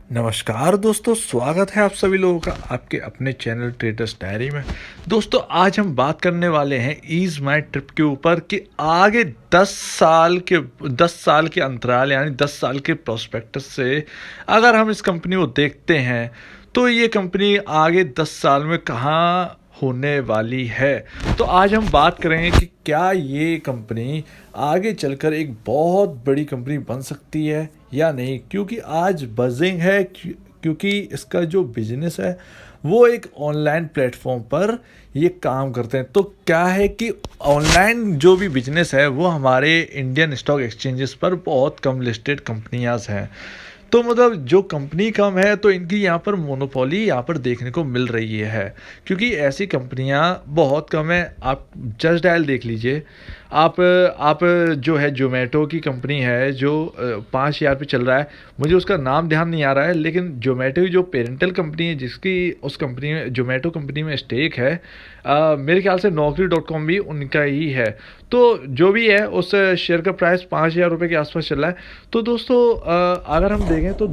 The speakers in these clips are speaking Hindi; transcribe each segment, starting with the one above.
नमस्कार दोस्तों, स्वागत है आप सभी लोगों का आपके अपने चैनल ट्रेडर्स डायरी में। दोस्तों, आज हम बात करने वाले हैं ईज़ माई ट्रिप के ऊपर कि आगे 10 साल के अंतराल यानी 10 साल के प्रोस्पेक्टस से अगर हम इस कंपनी को देखते हैं तो ये कंपनी आगे 10 साल में कहाँ होने वाली है। तो आज हम बात करेंगे कि क्या ये कंपनी आगे चलकर एक बहुत बड़ी कंपनी बन सकती है या नहीं, क्योंकि आज बजिंग है क्योंकि इसका जो बिजनेस है वो एक ऑनलाइन प्लेटफॉर्म पर ये काम करते हैं। तो क्या है कि ऑनलाइन जो भी बिजनेस है वो हमारे इंडियन स्टॉक एक्सचेंजेस पर बहुत कम लिस्टेड कंपनियां हैं। तो मतलब जो कंपनी कम है तो इनकी यहाँ पर मोनोपोली यहाँ पर देखने को मिल रही है, क्योंकि ऐसी कंपनियाँ बहुत कम है। आप जस्ट डायल देख लीजिए। आप जो है जोमेटो की कंपनी है जो 5,000 पे चल रहा है। मुझे उसका नाम ध्यान नहीं आ रहा है, लेकिन जोमेटो की जो पेरेंटल कंपनी है जिसकी उस कंपनी में जोमेटो कंपनी में स्टेक है, मेरे ख्याल से Naukri.com भी उनका ही है। तो जो भी है उस शेयर का प्राइस 5,000 रुपये के आसपास चल रहा है। तो दोस्तों, अगर हम देखें तो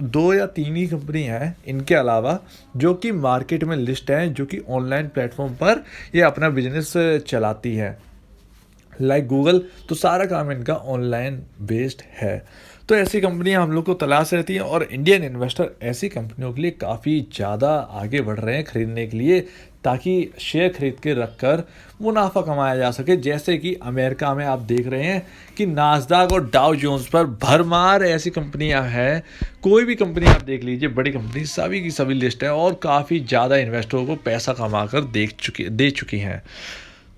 दो या तीन ही कंपनी हैं इनके अलावा जो कि मार्केट में लिस्ट हैं, जो कि ऑनलाइन प्लेटफॉर्म पर ये अपना बिजनेस चलाती है। लाइक गूगल, तो सारा काम इनका ऑनलाइन बेस्ड है। तो ऐसी कंपनियां हम लोग को तलाश रहती हैं और इंडियन इन्वेस्टर ऐसी कंपनियों के लिए काफ़ी ज़्यादा आगे बढ़ रहे हैं खरीदने के लिए, ताकि शेयर खरीद के रख कर मुनाफा कमाया जा सके। जैसे कि अमेरिका में आप देख रहे हैं कि नास्डाक और डाउ जोन्स पर भरमार ऐसी कंपनियां हैं। कोई भी कंपनी आप देख लीजिए, बड़ी कंपनी सभी की सभी लिस्ट है और काफ़ी ज़्यादा इन्वेस्टरों को पैसा कमा कर दे चुकी हैं।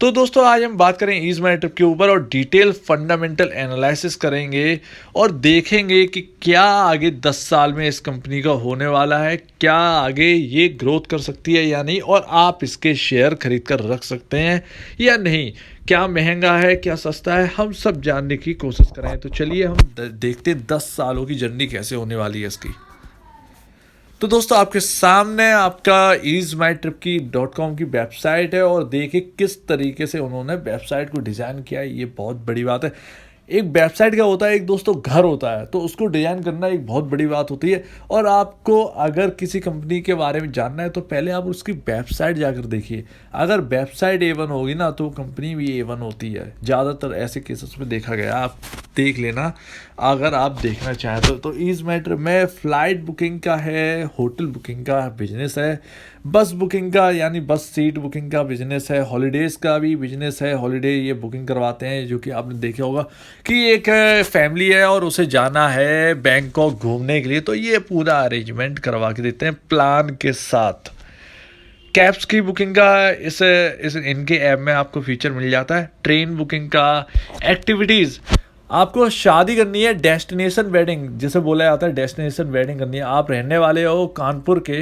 तो दोस्तों, आज हम बात करें ईज़ माई ट्रिप के ऊपर और डिटेल फंडामेंटल एनालिसिस करेंगे और देखेंगे कि क्या आगे 10 साल में इस कंपनी का होने वाला है, क्या आगे ये ग्रोथ कर सकती है या नहीं, और आप इसके शेयर खरीद कर रख सकते हैं या नहीं, क्या महंगा है क्या सस्ता है, हम सब जानने की कोशिश करें। तो चलिए हम देखते हैं 10 सालों की जर्नी कैसे होने वाली है इसकी। तो दोस्तों, आपके सामने आपका ईज़ माई ट्रिप की .com की वेबसाइट है और देखिए किस तरीके से उन्होंने वेबसाइट को डिज़ाइन किया है। ये बहुत बड़ी बात है। एक वेबसाइट क्या होता है, एक दोस्तों घर होता है, तो उसको डिज़ाइन करना एक बहुत बड़ी बात होती है। और आपको अगर किसी कंपनी के बारे में जानना है तो पहले आप उसकी वेबसाइट जाकर देखिए। अगर वेबसाइट A1 होगी ना तो कंपनी भी A1 होती है। ज़्यादातर ऐसे केसेस में देखा गया, आप देख लेना अगर आप देखना चाहें तो ईज़ माई ट्रिप में फ़्लाइट बुकिंग का है, होटल बुकिंग का बिजनेस है, बस बुकिंग का यानी बस सीट बुकिंग का बिजनेस है, हॉलीडेज़ का भी बिजनेस है। हॉलीडे ये बुकिंग करवाते हैं, जो कि आपने देखा होगा कि एक फैमिली है और उसे जाना है बैंकॉक घूमने के लिए, तो ये पूरा अरेंजमेंट करवा के देते हैं प्लान के साथ। कैब्स की बुकिंग का इस इनके ऐप में आपको फीचर मिल जाता है। ट्रेन बुकिंग का, एक्टिविटीज़, आपको शादी करनी है, डेस्टिनेशन वेडिंग जिसे बोला जाता है, डेस्टिनेशन वेडिंग करनी है। आप रहने वाले हो कानपुर के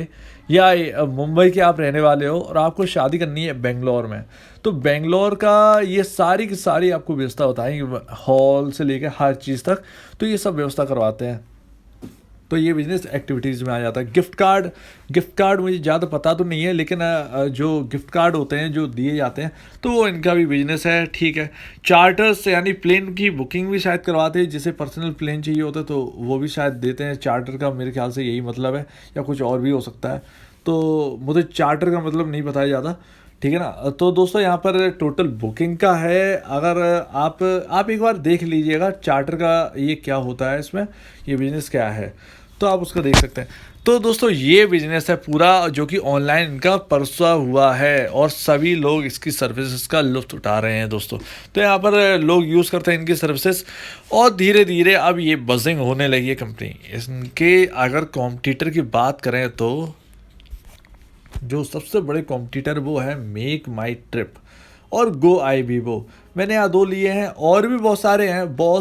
या मुंबई के आप रहने वाले हो और आपको शादी करनी है बेंगलोर में, तो बेंगलोर का ये सारी की सारी आपको व्यवस्था बताएंगे, हॉल से लेकर हर चीज़ तक, तो ये सब व्यवस्था करवाते हैं। तो ये बिजनेस एक्टिविटीज़ में आ जाता है। गिफ्ट कार्ड मुझे ज़्यादा पता तो नहीं है, लेकिन जो गिफ्ट कार्ड होते हैं जो दिए जाते हैं तो वो इनका भी बिजनेस है। ठीक है। चार्टर्स यानी प्लेन की बुकिंग भी शायद करवाते हैं, जिसे पर्सनल प्लेन चाहिए होता है तो वो भी शायद देते हैं। चार्टर का मेरे ख्याल से यही मतलब है, या कुछ और भी हो सकता है, तो मुझे चार्टर का मतलब नहीं बताया जाता। ठीक है ना। तो दोस्तों, यहाँ पर टोटल बुकिंग का है। अगर आप एक बार देख लीजिएगा चार्टर का ये क्या होता है, इसमें ये बिज़नेस क्या है, तो आप उसको देख सकते हैं। तो दोस्तों, ये बिजनेस है पूरा जो कि ऑनलाइन इनका परसा हुआ है और सभी लोग इसकी सर्विसेज का लुत्फ़ उठा रहे हैं दोस्तों। तो यहाँ पर लोग यूज़ करते हैं इनकी सर्विसेज और धीरे धीरे अब ये बजिंग होने लगी है कंपनी। इनके अगर कॉम्पिटिटर की बात करें तो जो सबसे बड़े कॉम्पिटिटर वो है मेक माई ट्रिप और गो आई बीबो। मैंने यहाँ दो लिए हैं, और भी बहुत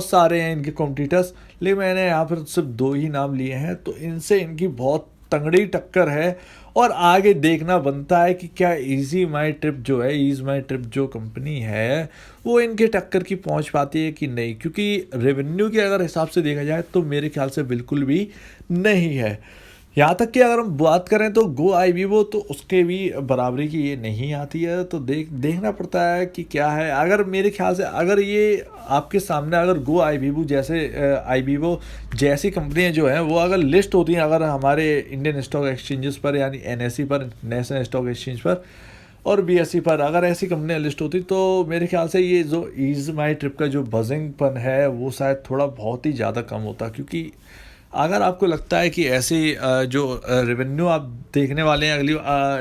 सारे हैं इनके कॉम्पिटिटर्स, लेकिन मैंने यहाँ पर सिर्फ दो ही नाम लिए हैं। तो इनसे इनकी बहुत तगड़ी टक्कर है और आगे देखना बनता है कि क्या ईज़ माई ट्रिप जो कंपनी है वो इनके टक्कर की पहुंच पाती है कि नहीं, क्योंकि रेवेन्यू के अगर हिसाब से देखा जाए तो मेरे ख्याल से बिल्कुल भी नहीं है। यहाँ तक कि अगर हम बात करें तो गो आई वीवो तो उसके भी बराबरी की ये नहीं आती है। तो देखना पड़ता है कि क्या है। अगर मेरे ख्याल से अगर ये आपके सामने अगर गो आई वीवो जैसे आई वीवो जैसी कंपनियां जो हैं वो अगर लिस्ट होती हैं अगर हमारे इंडियन स्टॉक एक्सचेंजेस पर यानी एनएसई पर, नेशनल स्टॉक एक्सचेंज पर, और बीएसई पर अगर ऐसी कंपनियां लिस्ट होती तो मेरे ख्याल से ये जो ईज माई ट्रिप का जो बजिंगपन है वो शायद थोड़ा बहुत ही ज़्यादा कम होता। क्योंकि अगर आपको लगता है कि ऐसी जो रेवेन्यू आप देखने वाले हैं अगली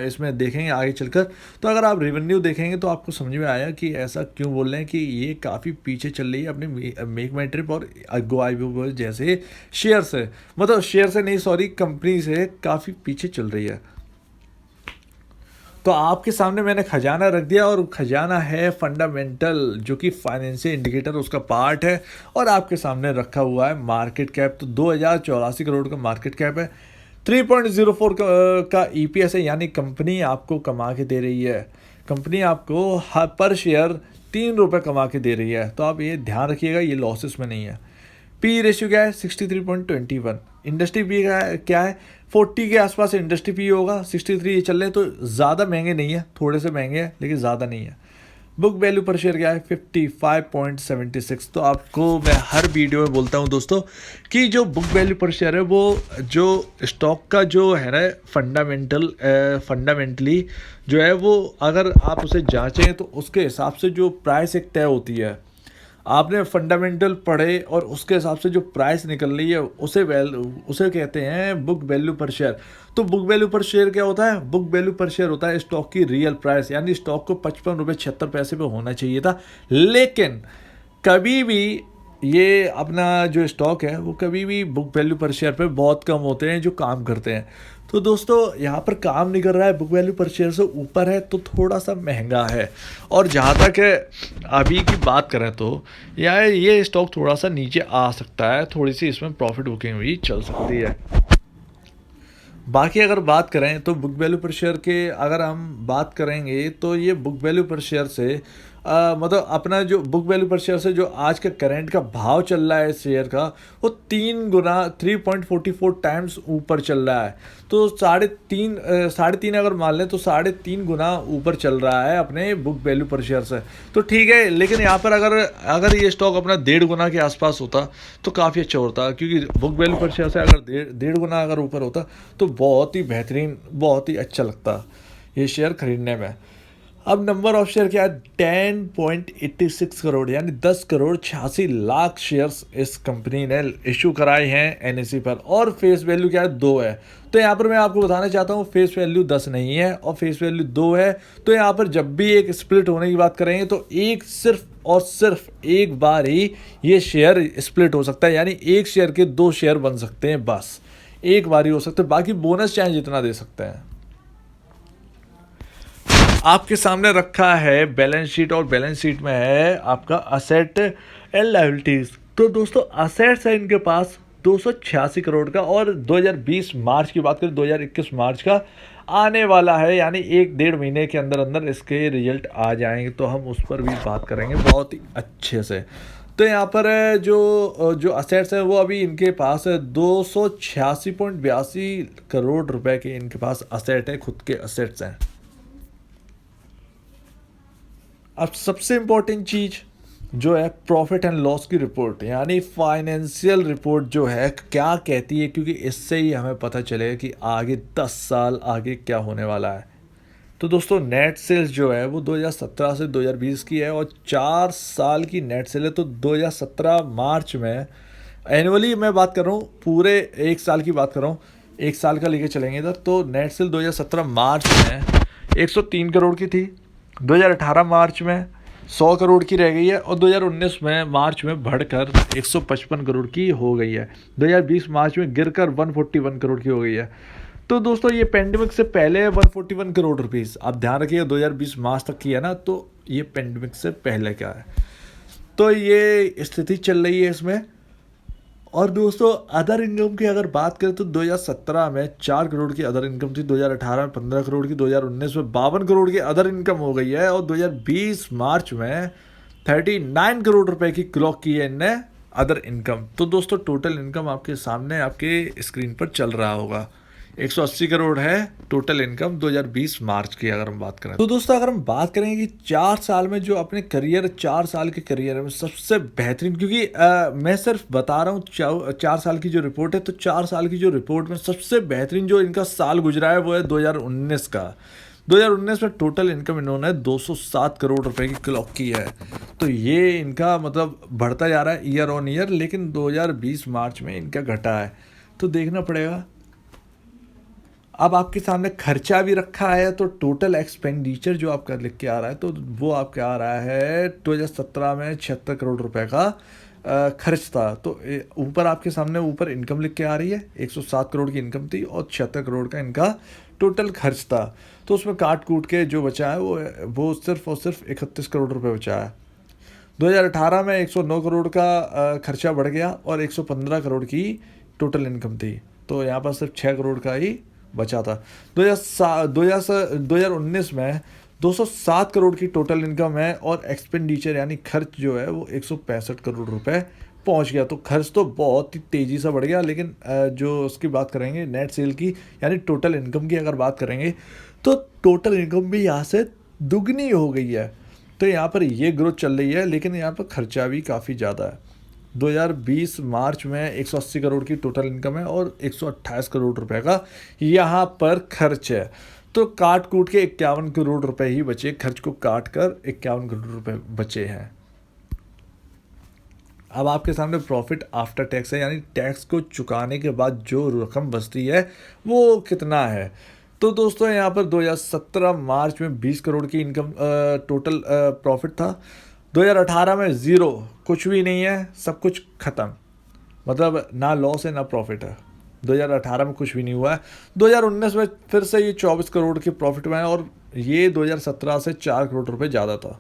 इसमें देखेंगे आगे चलकर, तो अगर आप रेवेन्यू देखेंगे तो आपको समझ में आया कि ऐसा क्यों बोल रहे हैं कि ये काफ़ी पीछे चल रही है अपने मेक माई ट्रिप और गो आई वीवो जैसे शेयर से, मतलब शेयर से नहीं सॉरी कंपनी से काफ़ी पीछे चल रही है। तो आपके सामने मैंने खजाना रख दिया और खजाना है फंडामेंटल जो कि फाइनेंशियल इंडिकेटर उसका पार्ट है, और आपके सामने रखा हुआ है मार्केट कैप। तो 2084 करोड़ का मार्केट कैप है, 3.04 का ईपीएस है, यानी कंपनी आपको कमा के दे रही है, कंपनी आपको पर शेयर 3 रुपये कमा के दे रही है। तो आप ये ध्यान रखिएगा, ये लॉसेस में नहीं है। पी रेशियो क्या है 63.21। इंडस्ट्री पी क्या है 40 के आसपास इंडस्ट्री पी होगा, 63 ये चल रहे हैं, तो ज़्यादा महंगे नहीं है, थोड़े से महंगे हैं लेकिन ज़्यादा नहीं है। बुक वैल्यू पर शेयर क्या है 55.76। तो आपको मैं हर वीडियो में बोलता हूं दोस्तों कि जो बुक वैल्यू पर शेयर है वो जो स्टॉक का जो है ना फंडामेंटली जो है वो अगर आप उसे जांचें तो उसके हिसाब से जो प्राइस एक तय होती है। आपने फंडामेंटल पढ़े और उसके हिसाब से जो प्राइस निकल रही है उसे कहते हैं बुक वैल्यू पर शेयर। तो बुक वैल्यू पर शेयर क्या होता है, बुक वैल्यू पर शेयर होता है स्टॉक की रियल प्राइस, यानी स्टॉक को 55 रुपये 76 पैसे पे होना चाहिए था, लेकिन कभी भी ये अपना जो स्टॉक है वो कभी भी बुक वैल्यू पर शेयर पे बहुत कम होते हैं जो काम करते हैं। तो दोस्तों यहाँ पर काम नहीं कर रहा है, बुक वैल्यू पर शेयर से ऊपर है तो थोड़ा सा महंगा है। और जहाँ तक है अभी की बात करें तो यार ये स्टॉक थोड़ा सा नीचे आ सकता है, थोड़ी सी इसमें प्रॉफिट बुकिंग भी चल सकती है। बाकी अगर बात करें तो बुक वैल्यू पर शेयर के अगर हम बात करेंगे तो ये बुक वैल्यू पर शेयर से मतलब अपना जो बुक वैल्यू पर शेयर से जो आज का करंट का भाव चल रहा है शेयर का वो 3 टाइम्स ऊपर चल रहा है। तो साढ़े तीन अगर मान लें तो 3.5 गुना ऊपर चल रहा है अपने बुक वैल्यू पर शेयर से। तो ठीक है, लेकिन यहाँ पर अगर ये स्टॉक अपना 1.5 गुना के आसपास होता तो काफ़ी अच्छा होता, क्योंकि बुक वैल्यू पर शेयर से अगर 1.5 गुना अगर ऊपर होता तो बहुत ही बेहतरीन, बहुत ही अच्छा लगता ये शेयर खरीदने में। अब नंबर ऑफ शेयर क्या है 10.86 करोड़, यानी 10,86,00,000 शेयर्स इस कंपनी ने इशू कराए हैं एनएसई पर, और फेस वैल्यू क्या है 2 है। तो यहाँ पर मैं आपको बताना चाहता हूँ फेस वैल्यू 10 नहीं है और फेस वैल्यू 2 है। तो यहाँ पर जब भी एक स्प्लिट होने की बात करेंगे तो सिर्फ एक बार ही ये शेयर स्प्लिट हो सकता है, यानी एक शेयर के 2 शेयर बन सकते हैं, बस एक बार ही हो सकते हैं, बाकी बोनस चाहे जितना दे सकते हैं। आपके सामने रखा है बैलेंस शीट, और बैलेंस शीट में है आपका असेट एंड लायबिलिटीज। तो दोस्तों असेट्स है इनके पास 286 करोड़ का, और 2020 मार्च की बात करें 2021 मार्च का आने वाला है, यानी 1-1.5 महीने के अंदर अंदर इसके रिजल्ट आ जाएंगे, तो हम उस पर भी बात करेंगे बहुत ही अच्छे से। तो यहाँ पर जो असेट्स है वो अभी इनके पास 286.82 करोड़ रुपए के इनके पास असेट है, खुद के असेट्स हैं। अब सबसे इम्पोर्टेंट चीज़ जो है प्रॉफिट एंड लॉस की रिपोर्ट, यानी फाइनेंशियल रिपोर्ट जो है क्या कहती है, क्योंकि इससे ही हमें पता चलेगा कि आगे 10 साल आगे क्या होने वाला है। तो दोस्तों नेट सेल्स जो है वो 2017 से 2020 की है, और 4 साल की नेट सेल है। तो 2017 मार्च में एनुअली मैं बात कर रहा हूँ, पूरे 1 साल की बात कर रहा हूँ, 1 साल का लेके चलेंगे इधर। तो नेट सेल 2017 मार्च में 103 करोड़ की थी, 2018 मार्च में 100 करोड़ की रह गई है, और 2019 में मार्च में बढ़कर 155 करोड़ की हो गई है। 2020 मार्च में गिरकर 141 करोड़ की हो गई है। तो दोस्तों ये पेंडेमिक से पहले 141 करोड़ रुपीस, आप ध्यान रखिए 2020 मार्च तक की है ना, तो ये पेंडेमिक से पहले क्या है, तो ये स्थिति चल रही है इसमें। और दोस्तों अदर इनकम की अगर बात करें तो 2017 में 4 करोड़ की अदर इनकम थी, 2018 में 15 करोड़ की, 2019 में 52 करोड़ की अदर इनकम हो गई है, और 2020 मार्च में 39 करोड़ रुपए की क्लॉक की है इनने अदर इनकम। तो दोस्तों टोटल इनकम आपके सामने आपके स्क्रीन पर चल रहा होगा, 180 करोड़ है टोटल इनकम 2020 मार्च की अगर हम बात करें। तो दोस्तों अगर हम बात करें कि 4 साल में जो अपने करियर 4 साल के करियर में सबसे बेहतरीन, क्योंकि मैं सिर्फ बता रहा हूँ 4 साल की जो रिपोर्ट है, तो 4 साल की जो रिपोर्ट में सबसे बेहतरीन जो इनका साल गुजरा है वो है 2019 का। 2019 में टोटल इनकम इन्होंने 207 करोड़ रुपए की क्लॉक की है। तो ये इनका मतलब बढ़ता जा रहा है ईयर ऑन ईयर, लेकिन 2020 मार्च में इनका घटा है, तो देखना पड़ेगा। अब आपके सामने खर्चा भी रखा है, तो टोटल एक्सपेंडिचर जो आपका लिख के आ रहा है तो वो आपका आ रहा है 2017 में 76 करोड़ रुपए का खर्च था। तो ऊपर आपके सामने ऊपर इनकम लिख के आ रही है, 107 करोड़ की इनकम थी और 76 करोड़ का इनका टोटल खर्च था। तो उसमें काट कूट के जो बचा है वो सिर्फ और सिर्फ 31 करोड़ रुपए बचा है। 2018 में 109 करोड़ का खर्चा बढ़ गया और 115 करोड़ की टोटल इनकम थी, तो यहाँ पर सिर्फ 6 करोड़ का ही बचा था। 2019 में 207 करोड़ की टोटल इनकम है और एक्सपेंडिचर यानी खर्च जो है वो 165 करोड़ रुपए पहुंच गया। तो खर्च तो बहुत ही तेज़ी से बढ़ गया, लेकिन जो उसकी बात करेंगे नेट सेल की यानी टोटल इनकम की अगर बात करेंगे तो टोटल इनकम भी यहाँ से दुगनी हो गई है। तो यहाँ पर ये ग्रोथ चल रही है, लेकिन यहाँ पर खर्चा भी काफ़ी ज़्यादा है। 2020 मार्च में 180 करोड़ की टोटल इनकम है और 128 करोड़ रुपए का यहाँ पर खर्च है। तो काट कूट के 51 करोड़ रुपए ही बचे, खर्च को काट कर 51 करोड़ रुपए बचे हैं। अब आपके सामने प्रॉफिट आफ्टर टैक्स है, यानी टैक्स को चुकाने के बाद जो रकम बचती है वो कितना है। तो दोस्तों यहाँ पर 2017 मार्च में 20 करोड़ की इनकम टोटल प्रॉफिट था। 2018 में ज़ीरो, कुछ भी नहीं है, सब कुछ ख़त्म, मतलब ना लॉस है ना प्रॉफिट है। 2018 में कुछ भी नहीं हुआ है। 2019 में फिर से ये 24 करोड़ के प्रॉफिट में है और ये 2017 से 4 करोड़ रुपए ज़्यादा था।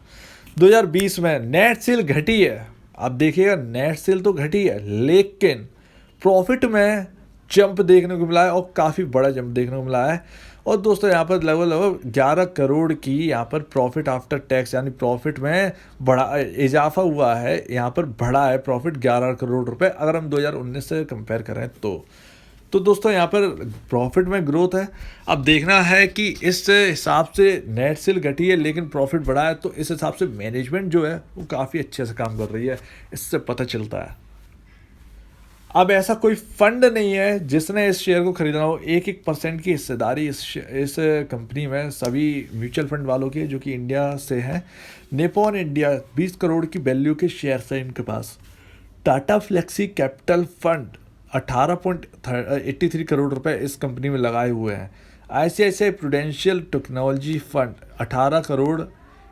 2020 में नेट सेल घटी है, आप देखिएगा नेट सेल तो घटी है, लेकिन प्रॉफिट में जंप देखने को मिला है और काफ़ी बड़ा जंप देखने को मिला है। और दोस्तों यहाँ पर लगभग 11 करोड़ की यहाँ पर प्रॉफिट आफ्टर टैक्स यानी प्रॉफिट में बड़ा इजाफा हुआ है, यहाँ पर बढ़ा है प्रॉफिट 11 करोड़ रुपए अगर हम 2019 से कंपेयर करें तो दोस्तों यहाँ पर प्रॉफिट में ग्रोथ है। अब देखना है कि इस हिसाब से नेट सेल घटी है लेकिन प्रॉफिट बढ़ा है, तो इस हिसाब से मैनेजमेंट जो है वो काफ़ी अच्छे से काम कर रही है, इससे पता चलता है। अब ऐसा कोई फंड नहीं है जिसने इस शेयर को खरीदना हो। 1% की हिस्सेदारी इस कंपनी में सभी म्यूचुअल फंड वालों की है जो कि इंडिया से हैं। निपॉन इंडिया 20 करोड़ की वैल्यू के शेयर है इनके पास। Tata flexi capital fund 18.83 crore रुपए इस कंपनी में लगाए हुए हैं। ICICI prudential technology fund 18 crore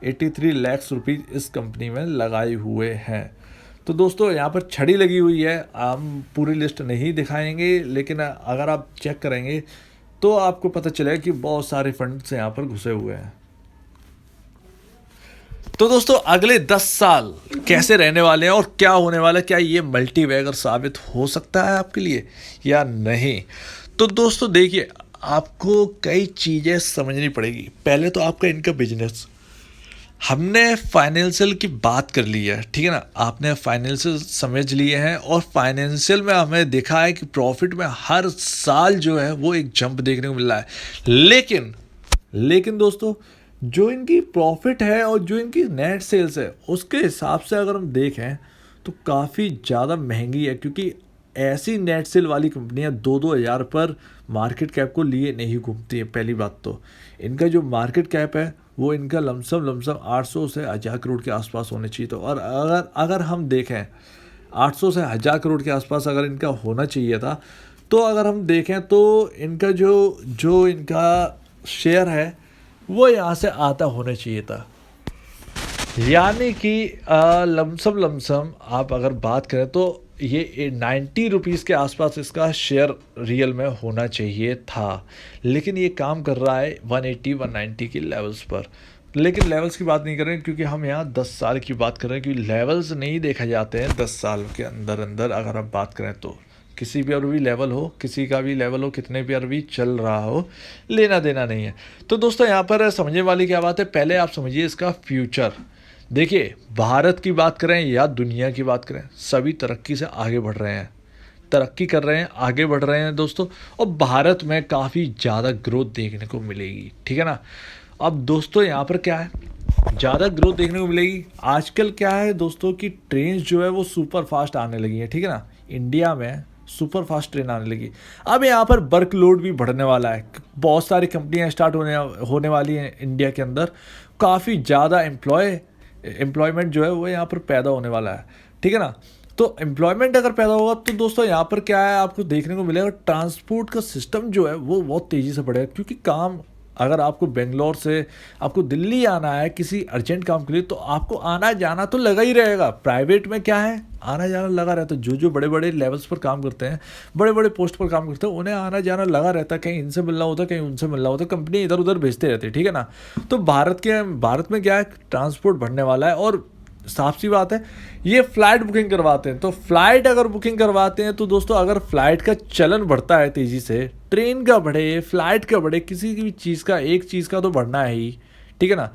83 lakh rupees इस कंपनी में लगाए हुए हैं। तो दोस्तों यहाँ पर छड़ी लगी हुई है, हम पूरी लिस्ट नहीं दिखाएंगे, लेकिन अगर आप चेक करेंगे तो आपको पता चलेगा कि बहुत सारे फंड्स यहाँ पर घुसे हुए हैं। तो दोस्तों अगले 10 साल कैसे रहने वाले हैं और क्या होने वाला है, क्या ये मल्टीबैगर साबित हो सकता है आपके लिए या नहीं। तो दोस्तों देखिए, आपको कई चीज़ें समझनी पड़ेगी। पहले तो आपका इनका बिजनेस, हमने फाइनेंशियल की बात कर ली है, ठीक है ना, आपने फाइनेंशियल समझ लिए हैं और फाइनेंशियल में हमें देखा है कि प्रॉफिट में हर साल जो है वो एक जंप देखने को मिल रहा है। लेकिन दोस्तों जो इनकी प्रॉफिट है और जो इनकी नेट सेल्स है उसके हिसाब से अगर हम देखें तो काफ़ी ज़्यादा महंगी है, क्योंकि ऐसी नेट सेल वाली कंपनियां 2-2 हज़ार पर मार्केट कैप को लिए नहीं घूमती है। पहली बात तो इनका जो मार्केट कैप है वो इनका लमसम 800 से 1000 करोड़ के आसपास होने चाहिए। तो और अगर हम देखें 800 से 1000 करोड़ के आसपास अगर इनका होना चाहिए था, तो अगर हम देखें तो इनका जो इनका शेयर है वो यहाँ से आता होना चाहिए था, यानी कि लमसम आप अगर बात करें तो ये 90 रुपीज़ के आसपास इसका शेयर रियल में होना चाहिए था। लेकिन ये काम कर रहा है 180-190 की लेवल्स पर। लेकिन लेवल्स की बात नहीं कर रहे हैं, क्योंकि हम यहाँ 10 साल की बात कर रहे हैं, क्योंकि लेवल्स नहीं देखा जाते हैं 10 साल के अंदर अगर आप बात करें तो किसी भी और भी लेवल हो, किसी का भी लेवल हो, कितने भी और भी चल रहा हो, लेना देना नहीं है। तो दोस्तों यहाँ पर समझने वाली क्या बात है, पहले आप समझिए इसका फ्यूचर। देखिए, भारत की बात करें या दुनिया की बात करें, सभी तरक्की से आगे बढ़ रहे हैं, तरक्की कर रहे हैं, आगे बढ़ रहे हैं दोस्तों, और भारत में काफ़ी ज़्यादा ग्रोथ देखने को मिलेगी, ठीक है ना। अब दोस्तों यहाँ पर क्या है, ज़्यादा ग्रोथ देखने को मिलेगी। आजकल क्या है दोस्तों कि ट्रेन जो है वो सुपर फास्ट आने लगी है, ठीक है ना। इंडिया में सुपर फास्ट ट्रेन आने लगी। अब यहाँ पर वर्कलोड भी बढ़ने वाला है, बहुत सारी कंपनियाँ स्टार्ट होने वाली हैं इंडिया के अंदर, काफ़ी ज़्यादा एम्प्लॉयमेंट जो है वो यहाँ पर पैदा होने वाला है, ठीक है ना। तो एम्प्लॉयमेंट अगर पैदा होगा तो दोस्तों यहाँ पर क्या है, आपको देखने को मिलेगा ट्रांसपोर्ट का सिस्टम जो है वो बहुत तेज़ी से बढ़ेगा। क्योंकि काम, अगर आपको बेंगलोर से आपको दिल्ली आना है किसी अर्जेंट काम के लिए, तो आपको आना जाना तो लगा ही रहेगा। प्राइवेट में क्या है, आना जाना लगा रहता है। जो बड़े बड़े लेवल्स पर काम करते हैं, बड़े बड़े पोस्ट पर काम करते हैं, उन्हें आना जाना लगा रहता है। कहीं इनसे मिलना होता है, कहीं उनसे मिलना होता है, कंपनी इधर उधर भेजते रहती है, ठीक है ना। तो भारत में क्या है, ट्रांसपोर्ट बढ़ने वाला है। और साफ सी बात है, ये फ़्लाइट बुकिंग करवाते हैं, तो फ़्लाइट अगर बुकिंग करवाते हैं तो दोस्तों, अगर फ़्लाइट का चलन बढ़ता है तेज़ी से, ट्रेन का बढ़े, फ़्लाइट का बढ़े, किसी भी चीज़ का, एक चीज़ का तो बढ़ना है ही, ठीक है ना।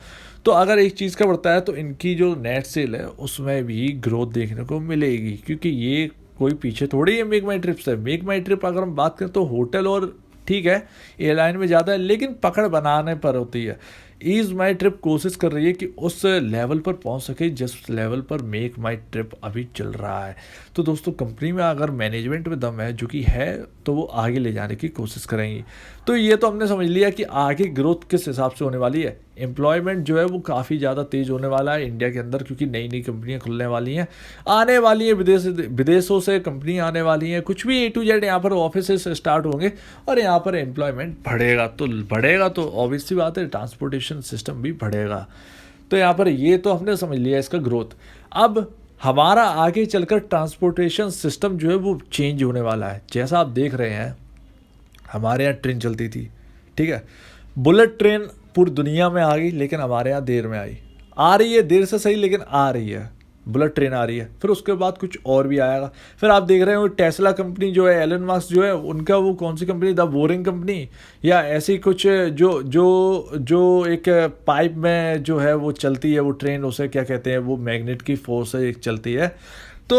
तो अगर एक चीज़ का बढ़ता है तो इनकी जो नेट सेल है उसमें भी ग्रोथ देखने को मिलेगी। क्योंकि ये कोई पीछे थोड़ी है मेक माई ट्रिप से। मेक माई ट्रिप अगर हम बात करें तो होटल और ठीक है एयरलाइन में ज़्यादा है, लेकिन पकड़ बनाने पर होती है। ईज़ माई ट्रिप कोशिश कर रही है कि उस लेवल पर पहुंच सके जिस लेवल पर मेक माई ट्रिप अभी चल रहा है। तो दोस्तों, कंपनी में अगर मैनेजमेंट में दम है, जो कि है, तो वो आगे ले जाने की कोशिश करेंगी। तो ये तो हमने समझ लिया कि आगे ग्रोथ किस हिसाब से होने वाली है। एम्प्लॉयमेंट जो है वो काफ़ी ज़्यादा तेज़ होने वाला है इंडिया के अंदर, क्योंकि नई नई कंपनियां खुलने वाली हैं, आने वाली हैं, विदेशों से कंपनियां आने वाली हैं, कुछ भी ए टू जेड यहाँ पर ऑफिस स्टार्ट होंगे और यहाँ पर एम्प्लॉयमेंट बढ़ेगा तो ऑब्वियस सी बात है, ट्रांसपोर्टेशन सिस्टम भी बढ़ेगा। तो यहाँ पर ये तो हमने समझ लिया इसका ग्रोथ। अब हमारा आगे चलकर ट्रांसपोर्टेशन सिस्टम जो है वो चेंज होने वाला है। जैसा आप देख रहे हैं, हमारे यहाँ ट्रेन चलती थी, ठीक है, बुलेट ट्रेन पूरी दुनिया में आ गई, लेकिन हमारे यहाँ देर में आ रही है, देर से सही लेकिन आ रही है, बुलेट ट्रेन आ रही है। फिर उसके बाद कुछ और भी आएगा। फिर आप देख रहे हो टेस्ला कंपनी जो है, एलन मस्क जो है, उनका वो कौन सी कंपनी, द बोरिंग कंपनी या ऐसी कुछ, जो जो जो एक पाइप में जो है वो चलती है वो ट्रेन, उसे क्या कहते हैं, वो मैग्नेट की फोर्स से एक चलती है। तो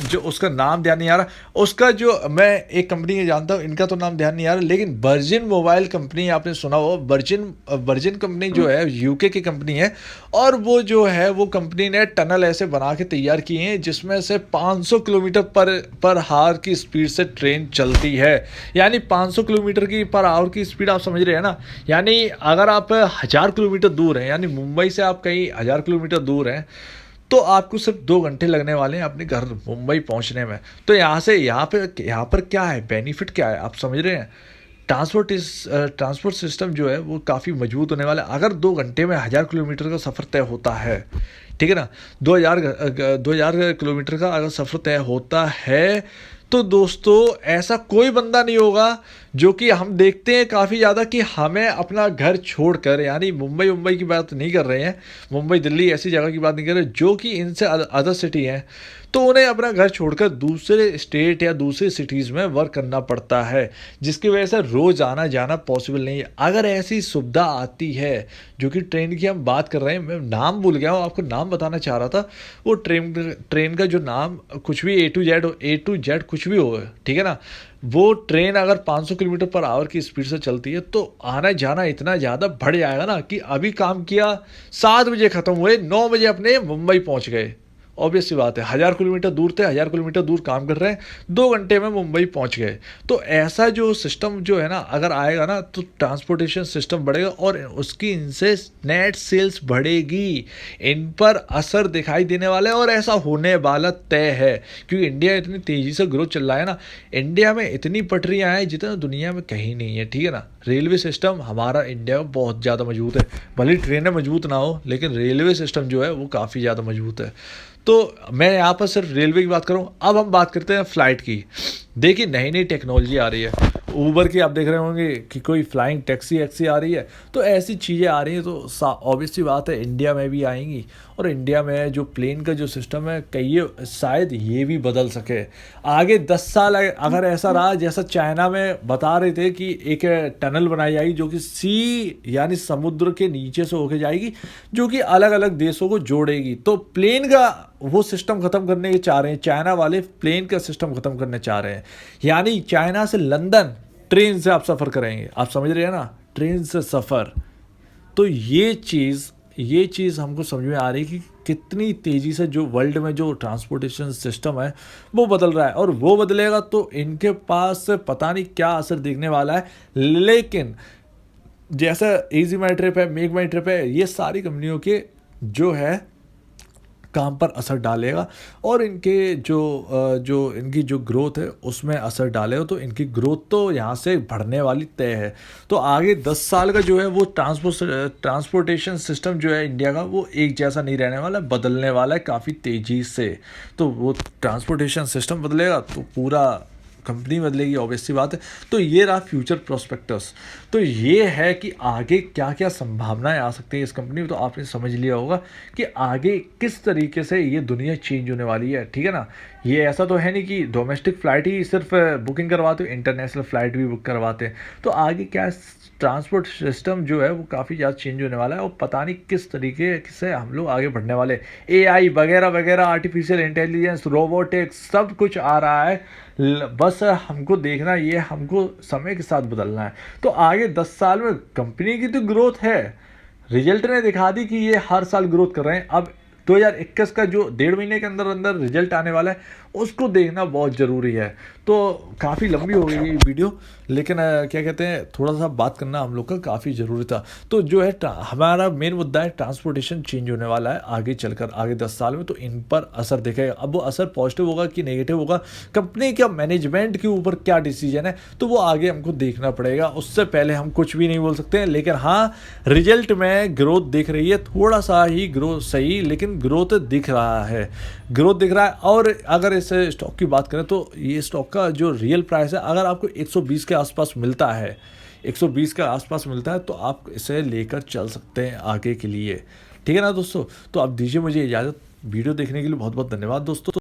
जो उसका नाम ध्यान नहीं आ रहा, उसका जो मैं एक कंपनी के जानता हूँ, इनका तो नाम ध्यान नहीं आ रहा, लेकिन वर्जिन मोबाइल कंपनी आपने सुना हो। वर्जिन कंपनी जो है यूके की कंपनी है, और वो जो है वो कंपनी ने टनल ऐसे बना के तैयार किए हैं जिसमें से 500 किलोमीटर पर हावर की स्पीड से ट्रेन चलती है। यानी 500 किलोमीटर की पर आवर की स्पीड, आप समझ रहे हैं ना। यानी अगर आप 1000 किलोमीटर दूर हैं, यानी मुंबई से आप कहीं 1000 किलोमीटर दूर हैं, तो आपको सिर्फ 2 घंटे लगने वाले हैं अपने घर मुंबई पहुंचने में। तो यहाँ पर क्या है, बेनिफिट क्या है, आप समझ रहे हैं। ट्रांसपोर्ट सिस्टम जो है वो काफ़ी मजबूत होने वाला है। अगर 2 घंटे में 1000 किलोमीटर का सफ़र तय होता है, ठीक है ना, 2000 किलोमीटर का अगर सफ़र तय होता है, तो दोस्तों ऐसा कोई बंदा नहीं होगा, जो कि हम देखते हैं काफ़ी ज़्यादा कि हमें अपना घर छोड़कर, यानी मुंबई की बात नहीं कर रहे हैं, मुंबई दिल्ली ऐसी जगह की बात नहीं कर रहे, जो कि इनसे अदर सिटी हैं, तो उन्हें अपना घर छोड़कर दूसरे स्टेट या दूसरे सिटीज़ में वर्क करना पड़ता है, जिसकी वजह से रोज़ आना जाना पॉसिबल नहीं है। अगर ऐसी सुविधा आती है, जो कि ट्रेन की हम बात कर रहे हैं, मैं नाम भूल गया हूँ, आपको नाम बताना चाह रहा था, वो ट्रेन का जो नाम कुछ भी ए टू जेड कुछ भी हो, ठीक है ना, वो ट्रेन अगर 500 किलोमीटर पर आवर की स्पीड से चलती है, तो आना जाना इतना ज़्यादा बढ़ जाएगा ना कि अभी काम किया, 7 बजे ख़त्म हुए, 9 बजे अपने मुंबई पहुंच गए। ऑब्वियस सी बात है, 1000 किलोमीटर दूर थे, 1000 किलोमीटर दूर काम कर रहे हैं, 2 घंटे में मुंबई पहुंच गए। तो ऐसा जो सिस्टम जो है ना, अगर आएगा ना, तो ट्रांसपोर्टेशन सिस्टम बढ़ेगा और उसकी इनसे नेट सेल्स बढ़ेगी, इन पर असर दिखाई देने वाला है, और ऐसा होने वाला तय है। क्योंकि इंडिया इतनी तेज़ी से ग्रोथ चल रहा है ना, इंडिया में इतनी पटरियाँ हैं जितना दुनिया में कहीं नहीं है, ठीक है ना। रेलवे सिस्टम हमारा इंडिया में बहुत ज़्यादा मजबूत है, भले ट्रेनें मजबूत ना हो, लेकिन रेलवे सिस्टम जो है वो काफ़ी ज़्यादा मजबूत है। तो मैं यहाँ पर सिर्फ रेलवे की बात करूँ। अब हम बात करते हैं फ़्लाइट की। देखिए, नई नई टेक्नोलॉजी आ रही है, ऊबर की आप देख रहे होंगे कि कोई फ्लाइंग टैक्सी आ रही है, तो ऐसी चीज़ें आ रही हैं, तो ऑब्वियस सी बात है इंडिया में भी आएंगी। और इंडिया में जो प्लेन का जो सिस्टम है, कहीं शायद ये भी बदल सके आगे 10 साल। अगर ऐसा रहा जैसा चाइना में बता रहे थे कि एक टनल बनाई जाएगी, जो कि यानी समुद्र के नीचे से होके जाएगी, जो कि अलग अलग देशों को जोड़ेगी, तो प्लेन का वो सिस्टम ख़त्म करने के चाह रहे हैं। चाइना वाले प्लेन का सिस्टम ख़त्म करने चाह रहे हैं, यानी चाइना से लंदन ट्रेन से आप सफ़र करेंगे। आप समझ रहे हैं ना, ट्रेन से सफ़र। तो ये चीज़ हमको समझ में आ रही है कि कितनी तेज़ी से जो वर्ल्ड में जो ट्रांसपोर्टेशन सिस्टम है वो बदल रहा है, और वो बदलेगा तो इनके पास पता नहीं क्या असर दिखने वाला है। लेकिन जैसा इजी माई ट्रिप है, मेक माई ट्रिप है, ये सारी कंपनियों के जो है काम पर असर डालेगा, और इनके जो इनकी जो ग्रोथ है उसमें असर डालेगा। तो इनकी ग्रोथ तो यहाँ से बढ़ने वाली तय है। तो आगे 10 साल का जो है वो ट्रांसपोर्टेशन सिस्टम जो है इंडिया का, वो एक जैसा नहीं रहने वाला, बदलने वाला है काफ़ी तेज़ी से। तो वो ट्रांसपोर्टेशन सिस्टम बदलेगा तो पूरा कंपनी बदलेगी, ऑब्वियस सी बात है। तो ये रहा फ्यूचर प्रोस्पेक्टस। तो ये है कि आगे क्या क्या संभावनाएं आ सकती हैं इस कंपनी में। तो आपने समझ लिया होगा कि आगे किस तरीके से ये दुनिया चेंज होने वाली है, ठीक है ना। ये ऐसा तो है नहीं कि डोमेस्टिक फ़्लाइट ही सिर्फ बुकिंग करवाते हो, इंटरनेशनल फ़्लाइट भी बुक करवाते हैं। तो आगे क्या ट्रांसपोर्ट सिस्टम जो है वो काफ़ी ज़्यादा चेंज होने वाला है, और पता नहीं किस तरीके से हम लोग आगे बढ़ने वाले। एआई वगैरह वगैरह, आर्टिफिशियल इंटेलिजेंस, रोबोटिक्स, सब कुछ आ रहा है। बस हमको देखना, ये हमको समय के साथ बदलना है। तो आगे 10 साल में कंपनी की तो ग्रोथ है, रिजल्ट ने दिखा दी कि ये हर साल ग्रोथ कर रहे हैं। अब 2021 का जो 1.5 महीने के अंदर अंदर रिजल्ट आने वाला है उसको देखना बहुत ज़रूरी है। तो काफ़ी लंबी हो गई ये वीडियो, लेकिन क्या कहते हैं, थोड़ा सा बात करना हम लोग का काफ़ी ज़रूरी था। तो जो है हमारा मेन मुद्दा है ट्रांसपोर्टेशन चेंज होने वाला है आगे चलकर, आगे 10 साल में। तो इन पर असर दिखेगा। अब वो असर पॉजिटिव होगा कि नेगेटिव होगा, कंपनी का मैनेजमेंट के ऊपर क्या डिसीजन है, तो वो आगे हमको देखना पड़ेगा। उससे पहले हम कुछ भी नहीं बोल सकते हैं। लेकिन हाँ, रिजल्ट में ग्रोथ दिख रही है, थोड़ा सा ही ग्रोथ सही, लेकिन ग्रोथ दिख रहा है, ग्रोथ दिख रहा है। और अगर इस स्टॉक की बात करें तो ये स्टॉक का जो रियल प्राइस है, अगर आपको 120 के आसपास मिलता है, 120 के आसपास मिलता है, तो आप इसे लेकर चल सकते हैं आगे के लिए, ठीक है ना दोस्तों। तो आप दीजिए मुझे इजाज़त। वीडियो देखने के लिए बहुत बहुत धन्यवाद दोस्तों।